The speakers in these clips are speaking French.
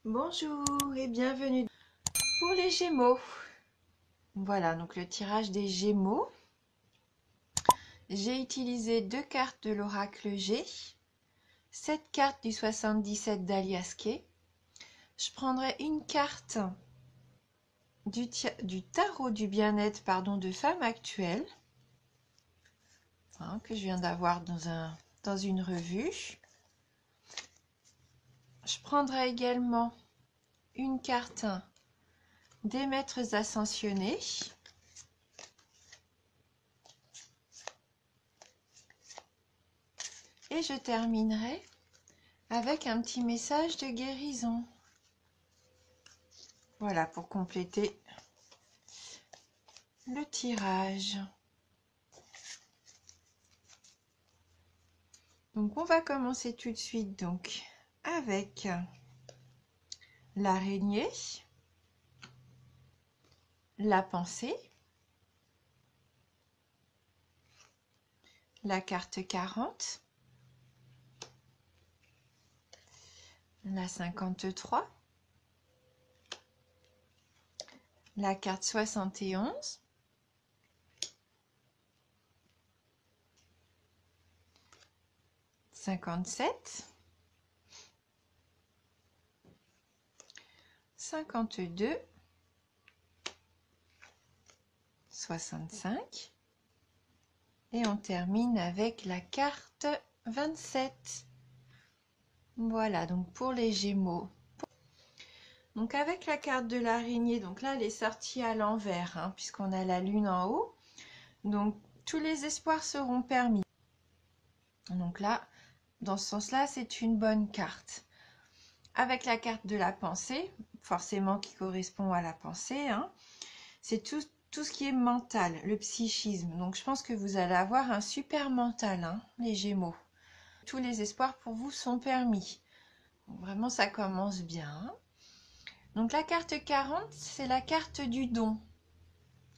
Bonjour et bienvenue pour les Gémeaux. Voilà, donc le tirage des Gémeaux. J'ai utilisé 2 cartes de l'oracle G, 7 cartes du 77 d'Alias Kay. Je prendrai une carte du tarot du bien-être de femme actuelle, que je viens d'avoir dans une revue. Je prendrai également une carte des maîtres ascensionnés. Et je terminerai avec un petit message de guérison. Voilà, pour compléter le tirage. Donc on va commencer tout de suite donc avec l'araignée, la pensée, la carte 40, la 53, la carte 71, « 57, 52, 65 et on termine avec la carte 27. Voilà, donc pour les Gémeaux. Donc avec la carte de l'araignée, donc là elle est sortie à l'envers, puisqu'on a la lune en haut. Donc tous les espoirs seront permis. Donc là, dans ce sens-là, c'est une bonne carte. Avec la carte de la pensée, forcément qui correspond à la pensée, c'est tout ce qui est mental, le psychisme. Donc je pense que vous allez avoir un super mental, les Gémeaux. Tous les espoirs pour vous sont permis. Donc, vraiment, ça commence bien. Donc la carte 40, c'est la carte du don.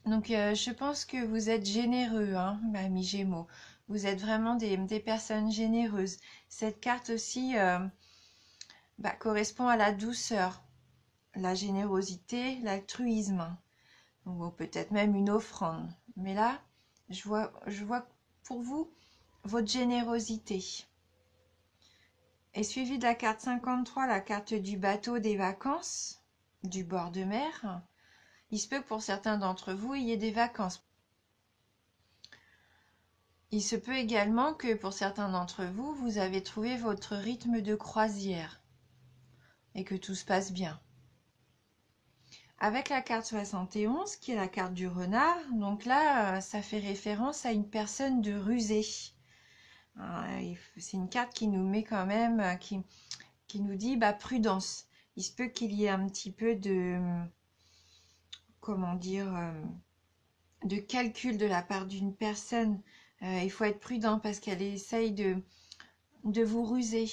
Donc je pense que vous êtes généreux, amis Gémeaux. Vous êtes vraiment des personnes généreuses. Cette carte aussi correspond à la douceur, la générosité, l'altruisme. Ou peut-être même une offrande. Mais là, je vois pour vous votre générosité. Et suivi de la carte 53, la carte du bateau des vacances, du bord de mer. Il se peut que pour certains d'entre vous, il y ait des vacances. Il se peut également que pour certains d'entre vous, vous avez trouvé votre rythme de croisière et que tout se passe bien. Avec la carte 71, qui est la carte du renard, donc là, ça fait référence à une personne de rusée. C'est une carte qui nous met quand même, qui nous dit prudence. Il se peut qu'il y ait un petit peu de, comment dire, de calcul de la part d'une personne. Il faut être prudent parce qu'elle essaye de vous ruser.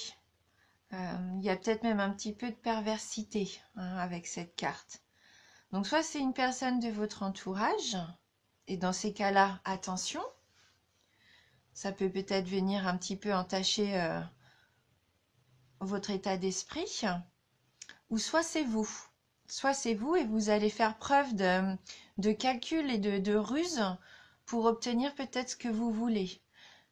Il y a peut-être même un petit peu de perversité avec cette carte. Donc soit c'est une personne de votre entourage, et dans ces cas-là, attention, ça peut peut-être venir un petit peu entacher votre état d'esprit, ou soit c'est vous. Soit c'est vous et vous allez faire preuve de calcul et de ruse pour obtenir peut-être ce que vous voulez.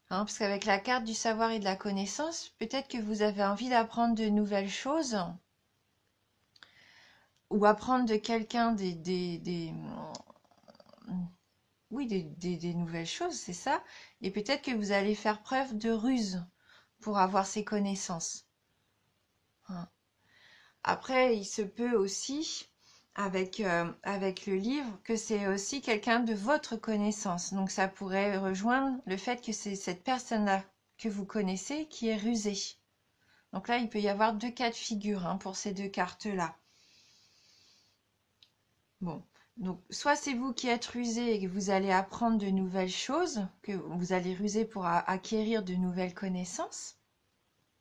Parce qu'avec la carte du savoir et de la connaissance, peut-être que vous avez envie d'apprendre de nouvelles choses ou apprendre de quelqu'un des nouvelles choses, c'est ça. Et peut-être que vous allez faire preuve de ruse pour avoir ces connaissances. Après, il se peut aussi, avec le livre, que c'est aussi quelqu'un de votre connaissance. Donc ça pourrait rejoindre le fait que c'est cette personne-là que vous connaissez qui est rusée. Donc là, il peut y avoir 2 cas de figure pour ces 2 cartes-là. Bon, donc soit c'est vous qui êtes rusé et que vous allez apprendre de nouvelles choses, que vous allez ruser pour acquérir de nouvelles connaissances,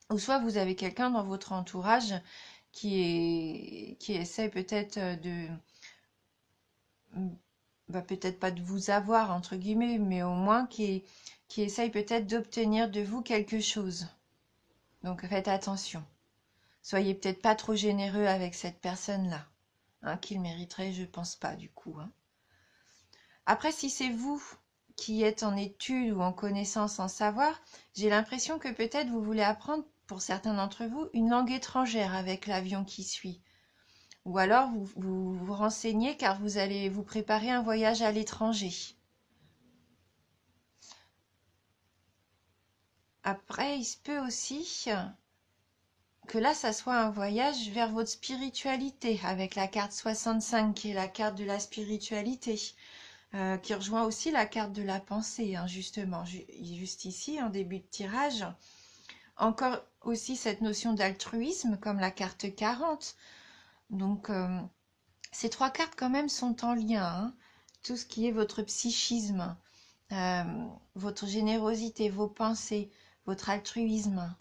ou soit vous avez quelqu'un dans votre entourage qui essaie peut-être peut-être pas de vous avoir entre guillemets, mais au moins qui essaye peut-être d'obtenir de vous quelque chose. Donc faites attention. Soyez peut-être pas trop généreux avec cette personne-là. Hein, qu'il mériterait, je pense pas du coup. Hein. Après, si c'est vous qui êtes en études ou en connaissance, en savoir, j'ai l'impression que peut-être vous voulez apprendre, pour certains d'entre vous, une langue étrangère avec l'avion qui suit. Ou alors vous renseignez car vous allez vous préparer un voyage à l'étranger. Après, il se peut aussi que là, ça soit un voyage vers votre spiritualité avec la carte 65 qui est la carte de la spiritualité. Qui rejoint aussi la carte de la pensée, hein, justement, juste ici, en début de tirage. Encore aussi cette notion d'altruisme, comme la carte 40. Donc, ces trois cartes, quand même, sont en lien. Hein. Tout ce qui est votre psychisme, votre générosité, vos pensées, votre altruisme.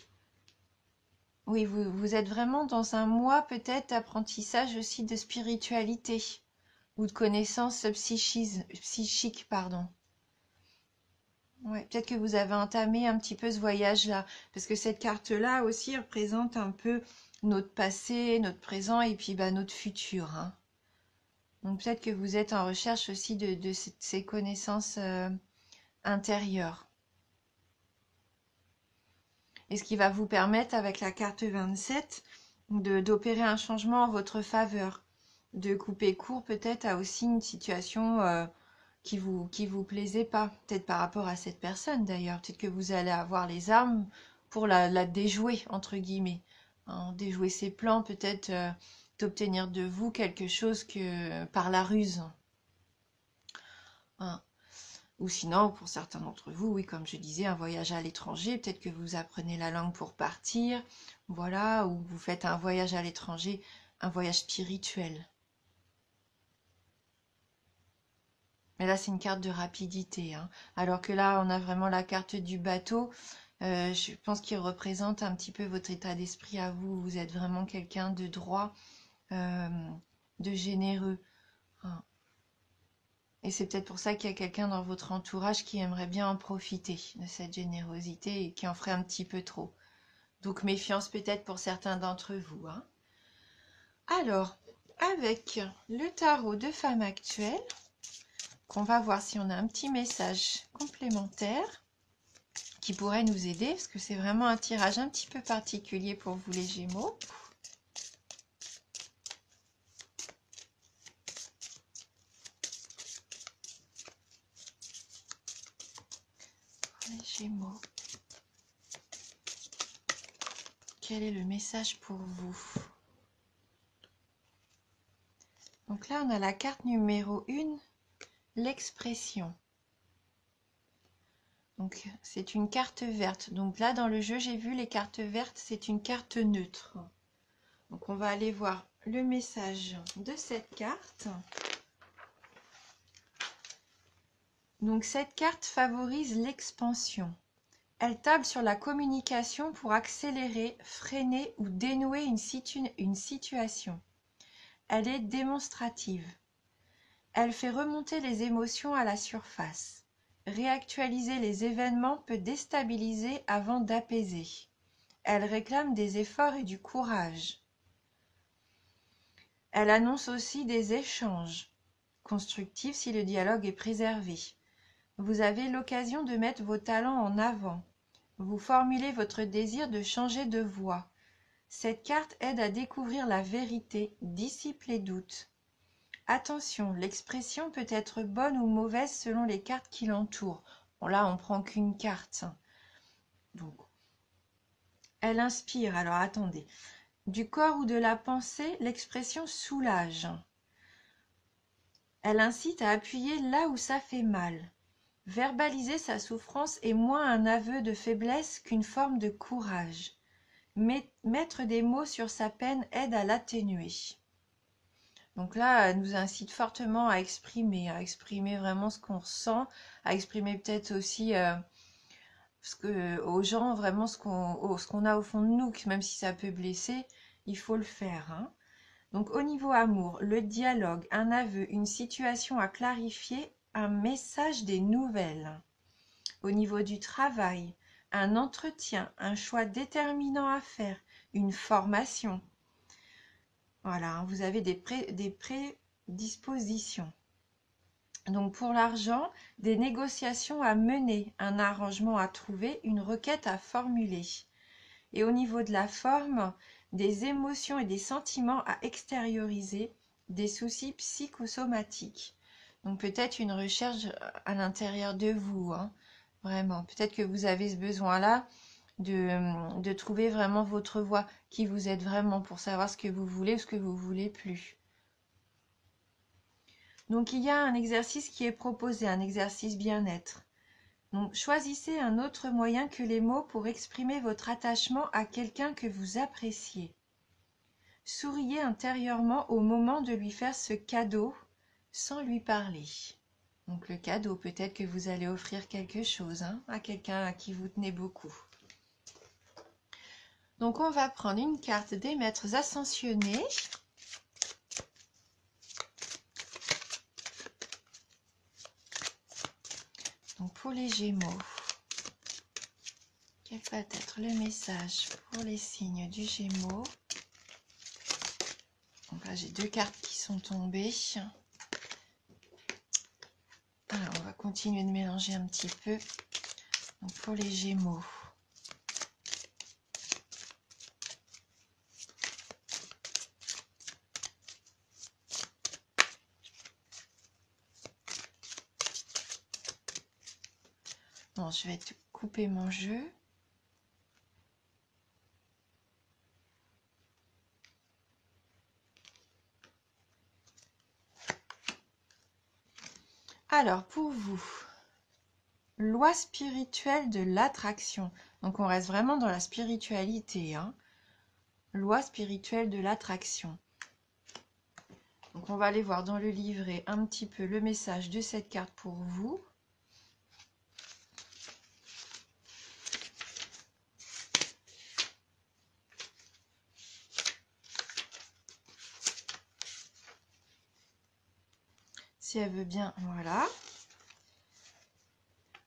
Oui, vous êtes vraiment dans un mois, peut-être, d'apprentissage aussi de spiritualité ou de connaissances psychiques, pardon. Ouais, peut-être que vous avez entamé un petit peu ce voyage-là, parce que cette carte-là aussi représente un peu notre passé, notre présent et puis notre futur. Hein. Donc peut-être que vous êtes en recherche aussi de ces connaissances intérieures. Et ce qui va vous permettre, avec la carte 27, d'opérer un changement en votre faveur, de couper court peut-être à aussi une situation qui vous plaisait pas, peut-être par rapport à cette personne d'ailleurs, peut-être que vous allez avoir les armes pour la déjouer, entre guillemets, hein, déjouer ses plans, peut-être d'obtenir de vous quelque chose que par la ruse. Hein. Ou sinon, pour certains d'entre vous, oui, comme je disais, un voyage à l'étranger, peut-être que vous apprenez la langue pour partir, voilà, ou vous faites un voyage à l'étranger, un voyage spirituel. Mais là, c'est une carte de rapidité. Hein. Alors que là, on a vraiment la carte du bateau. Je pense qu'il représente un petit peu votre état d'esprit à vous. Vous êtes vraiment quelqu'un de droit, de généreux. Hein. Et c'est peut-être pour ça qu'il y a quelqu'un dans votre entourage qui aimerait bien en profiter de cette générosité et qui en ferait un petit peu trop. Donc méfiance peut-être pour certains d'entre vous. Hein. Alors, avec le tarot de femme actuelle, qu'on va voir si on a un petit message complémentaire qui pourrait nous aider, parce que c'est vraiment un tirage un petit peu particulier pour vous les Gémeaux. Les Gémeaux. Quel est le message pour vous? Donc là, on a la carte numéro 1, l'expression. Donc c'est une carte verte. Donc là, dans le jeu, j'ai vu les cartes vertes, c'est une carte neutre. Donc on va aller voir le message de cette carte. Donc cette carte favorise l'expansion. Elle table sur la communication pour accélérer, freiner ou dénouer une situation. Elle est démonstrative. Elle fait remonter les émotions à la surface. Réactualiser les événements peut déstabiliser avant d'apaiser. Elle réclame des efforts et du courage. Elle annonce aussi des échanges constructifs si le dialogue est préservé. Vous avez l'occasion de mettre vos talents en avant. Vous formulez votre désir de changer de voie. Cette carte aide à découvrir la vérité, dissipe les doutes. Attention, l'expression peut être bonne ou mauvaise selon les cartes qui l'entourent. Bon, là, on prend qu'une carte. Donc, elle inspire. Alors, attendez. Du corps ou de la pensée, l'expression soulage. Elle incite à appuyer là où ça fait mal. Verbaliser sa souffrance est moins un aveu de faiblesse qu'une forme de courage. Mettre des mots sur sa peine aide à l'atténuer. Donc là, elle nous incite fortement à exprimer vraiment ce qu'on ressent, à exprimer peut-être aussi aux gens vraiment ce qu'on a au fond de nous, que même si ça peut blesser, il faut le faire. Hein. Donc au niveau amour, le dialogue, un aveu, une situation à clarifier, un message, des nouvelles. Au niveau du travail, un entretien, un choix déterminant à faire, une formation. Voilà, vous avez des prédispositions. Donc pour l'argent, des négociations à mener, un arrangement à trouver, une requête à formuler. Et au niveau de la forme, des émotions et des sentiments à extérioriser, des soucis psychosomatiques. Donc peut-être une recherche à l'intérieur de vous, hein, vraiment. Peut-être que vous avez ce besoin-là de trouver vraiment votre voie, qui vous aide vraiment pour savoir ce que vous voulez ou ce que vous voulez plus. Donc il y a un exercice qui est proposé, un exercice bien-être. Donc choisissez un autre moyen que les mots pour exprimer votre attachement à quelqu'un que vous appréciez. Souriez intérieurement au moment de lui faire ce cadeau sans lui parler. Donc le cadeau, peut-être que vous allez offrir quelque chose à quelqu'un à qui vous tenez beaucoup. Donc on va prendre une carte des maîtres ascensionnés. Donc pour les Gémeaux, quel va être le message pour les signes du Gémeaux? Donc là j'ai 2 cartes qui sont tombées. Alors on va continuer de mélanger un petit peu. Donc pour les Gémeaux. Bon, je vais couper mon jeu. Alors, pour vous, loi spirituelle de l'attraction. Donc, on reste vraiment dans la spiritualité. Loi spirituelle de l'attraction. Donc, on va aller voir dans le livret un petit peu le message de cette carte pour vous. Si elle veut bien, voilà.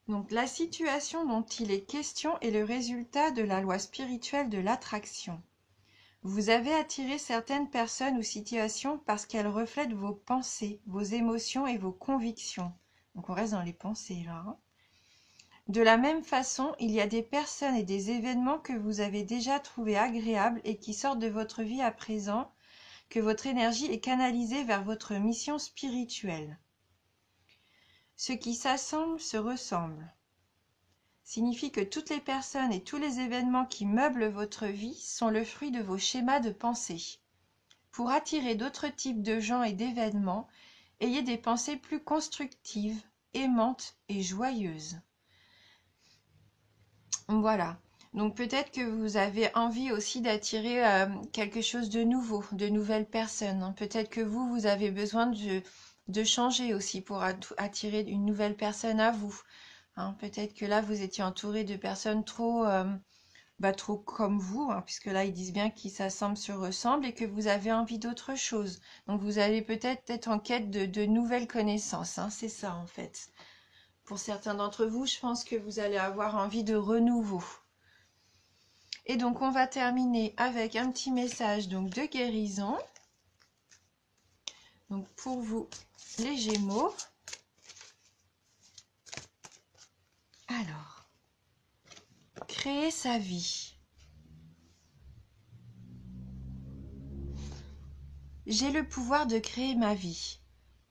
Donc, la situation dont il est question est le résultat de la loi spirituelle de l'attraction. Vous avez attiré certaines personnes ou situations parce qu'elles reflètent vos pensées, vos émotions et vos convictions. Donc, on reste dans les pensées, là. De la même façon, il y a des personnes et des événements que vous avez déjà trouvés agréables et qui sortent de votre vie à présent, que votre énergie est canalisée vers votre mission spirituelle. Ce qui s'assemble se ressemble. Signifie que toutes les personnes et tous les événements qui meublent votre vie sont le fruit de vos schémas de pensée. Pour attirer d'autres types de gens et d'événements, ayez des pensées plus constructives, aimantes et joyeuses. Voilà. Donc peut-être que vous avez envie aussi d'attirer quelque chose de nouveau, de nouvelles personnes. Peut-être que vous avez besoin de changer aussi pour attirer une nouvelle personne à vous. Peut-être que là, vous étiez entouré de personnes trop comme vous, puisque là, ils disent bien qu'ils s'assemblent, se ressemblent et que vous avez envie d'autre chose. Donc, vous allez peut-être être en quête de nouvelles connaissances. C'est ça, en fait. Pour certains d'entre vous, je pense que vous allez avoir envie de renouveau. Et donc, on va terminer avec un petit message donc, de guérison. Donc, pour vous, les Gémeaux. Alors, créer sa vie. J'ai le pouvoir de créer ma vie.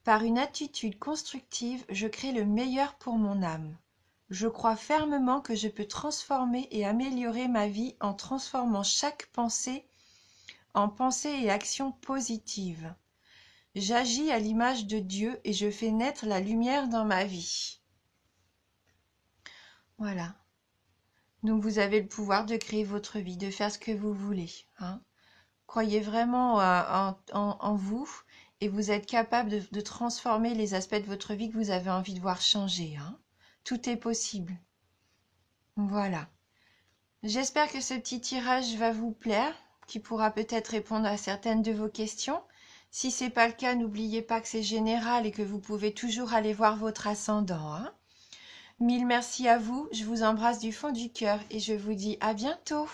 Par une attitude constructive, je crée le meilleur pour mon âme. Je crois fermement que je peux transformer et améliorer ma vie en transformant chaque pensée en pensée et action positive. J'agis à l'image de Dieu et je fais naître la lumière dans ma vie. Voilà. Donc vous avez le pouvoir de créer votre vie, de faire ce que vous voulez. Croyez vraiment en vous et vous êtes capable de transformer les aspects de votre vie que vous avez envie de voir changer. Tout est possible. Voilà. J'espère que ce petit tirage va vous plaire, qui pourra peut-être répondre à certaines de vos questions. Si ce n'est pas le cas, n'oubliez pas que c'est général et que vous pouvez toujours aller voir votre ascendant. Mille merci à vous, je vous embrasse du fond du cœur et je vous dis à bientôt.